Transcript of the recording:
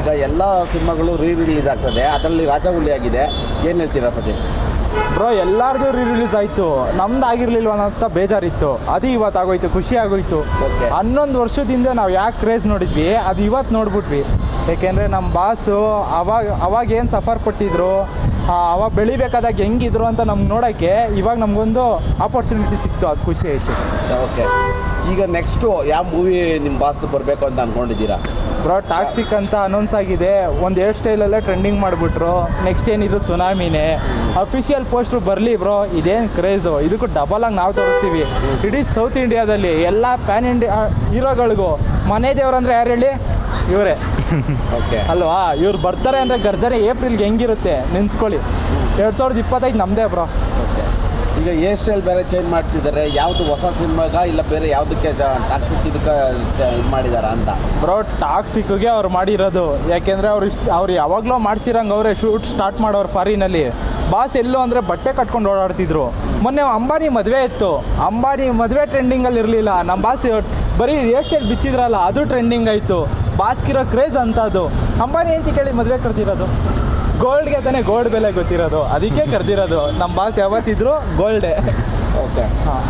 ಈಗ ಎಲ್ಲ ಸಿನಿಮಾಗಳು ರಿಲೀಸ್ ಆಗ್ತದೆ, ಅದರಲ್ಲಿ ರಾಜಮೌಳಿ ಆಗಿದೆ, ಏನು ಹೇಳ್ತೀರಾ ಪತಿ? ಬ್ರೋ ಎಲ್ಲಾರ್ದು ರಿಲೀಸ್ ಆಯಿತು, ನಮ್ದು ಆಗಿರಲಿಲ್ವ ಅಂತ ಬೇಜಾರಿತ್ತು. ಅದು ಇವತ್ತು ಆಗೋಯ್ತು, ಖುಷಿ ಆಗೋಯ್ತು. Okay. 11 ವರ್ಷದಿಂದ ನಾವು ಯಾಕೆ ಕ್ರೇಜ್ ನೋಡಿದ್ವಿ ಅದು ಇವತ್ತು ನೋಡ್ಬಿಟ್ವಿ. ಏಕೆಂದರೆ ನಮ್ಮ ಬಾಸು ಅವಾಗ ಏನು ಸಫರ್ ಪಟ್ಟಿದ್ರು, ಅವಾಗ ಬೆಳಿಬೇಕಾದಾಗ ಹೆಂಗಿದ್ರು ಅಂತ ನಮ್ಗೆ ನೋಡೋಕ್ಕೆ ಇವಾಗ ನಮಗೊಂದು ಆಪರ್ಚುನಿಟಿ ಸಿಕ್ತು, ಅದು ಖುಷಿ ಆಯಿತು. ಓಕೆ, ಈಗ ನೆಕ್ಸ್ಟು ಯಾವ ಮೂವಿ ನಿಮ್ಮ ಬಾಸ್ದು ಬರಬೇಕು ಅಂತ ಅಂದ್ಕೊಂಡಿದ್ದೀರಾ? ಬ್ರೋ ಟಾಕ್ಸಿಕ್ ಅಂತ ಅನೌನ್ಸ್ ಆಗಿದೆ, ಒಂದು ಹೇರ್ ಸ್ಟೈಲಲ್ಲೇ ಟ್ರೆಂಡಿಂಗ್ ಮಾಡಿಬಿಟ್ರು. ನೆಕ್ಸ್ಟ್ ಏನಿದ್ರು ಸುನಾಮಿನೇ. ಅಫಿಷಿಯಲ್ ಪೋಸ್ಟ್ರು ಬರಲಿ ಬ್ರೋ, ಇದೇನು ಕ್ರೇಜು, ಇದಕ್ಕೂ ಡಬಲಾಗಿ ನಾವು ತೋರಿಸ್ತೀವಿ. ಇಡೀ ಸೌತ್ ಇಂಡಿಯಾದಲ್ಲಿ ಎಲ್ಲ ಪ್ಯಾನ್ ಇಂಡಿಯಾ ಹೀರೋಗಳಿಗೂ ಮನೆ ದೇವ್ರಂದ್ರೆ ಯಾರು ಹೇಳಿ? ಇವರೇ. ಓಕೆ ಅಲ್ವಾ? ಇವ್ರು ಬರ್ತಾರೆ ಅಂದರೆ ಗರ್ಜನೆ ಏಪ್ರಿಲ್ಗೆ ಹೆಂಗಿರುತ್ತೆ ನೆನೆಸ್ಕೊಳ್ಳಿ. 2025 ನಮ್ಮದೇ ಬ್ರೋ. ಓಕೆ, ಈಗ ಹೇರ್ ಸ್ಟೈಲ್ ಬೇರೆ ಚೇಂಜ್ ಮಾಡ್ತಿದ್ದಾರೆ, ಯಾವುದು ಹೊಸ ಸಿನಿಮಾಗ ಇಲ್ಲ ಬೇರೆ ಯಾವುದಕ್ಕೆ ಟಾಕ್ಸಿಕ್ ಇದಕ್ಕೆ ಇದು ಮಾಡಿದಾರಾ ಅಂತ? ಬ್ರೋ ಟಾಕ್ಸಿಕ್ಗೆ ಅವ್ರು ಮಾಡಿರೋದು, ಯಾಕೆಂದರೆ ಅವ್ರು ಯಾವಾಗಲೂ ಮಾಡ್ಸಿರಂಗೆ ಅವರೇ ಶೂಟ್ ಸ್ಟಾರ್ಟ್ ಮಾಡೋರು ಫಾರಿನಲ್ಲಿ. ಬಾಸ್ ಎಲ್ಲೋ ಅಂದರೆ ಬಟ್ಟೆ ಕಟ್ಕೊಂಡು ಓಡಾಡ್ತಿದ್ರು. ಮೊನ್ನೆ ಅಂಬಾನಿ ಮದುವೆ ಇತ್ತು, ಅಂಬಾನಿ ಮದುವೆ ಟ್ರೆಂಡಿಂಗಲ್ಲಿ ಇರಲಿಲ್ಲ, ನಮ್ಮ ಬಾಸ್ ಬರೀ ಹೇರ್ ಸ್ಟೈಲ್ ಬಿಚ್ಚಿದ್ರಲ್ಲ ಅದು ಟ್ರೆಂಡಿಂಗ್ ಆಯಿತು. ಬಾಸ್ಗಿರೋ ಕ್ರೇಜ್ ಅಂತದ್ದು. ಅಂಬಾನಿ ಅಂತ ಕೇಳಿ ಮದುವೆ ಕರೆದಿರೋದು, ಗೋಲ್ಡ್ಗೆ ತಾನೇ ಗೋಲ್ಡ್ ಬೆಲೆ ಗೊತ್ತಿರೋದು, ಅದಕ್ಕೆ ಕರೆದಿರೋದು. ನಮ್ಮ ಬಾಸ್ ಯಾವತ್ತಿದ್ರು ಗೋಲ್ಡೇ. ಓಕೆ, ಹಾಂ.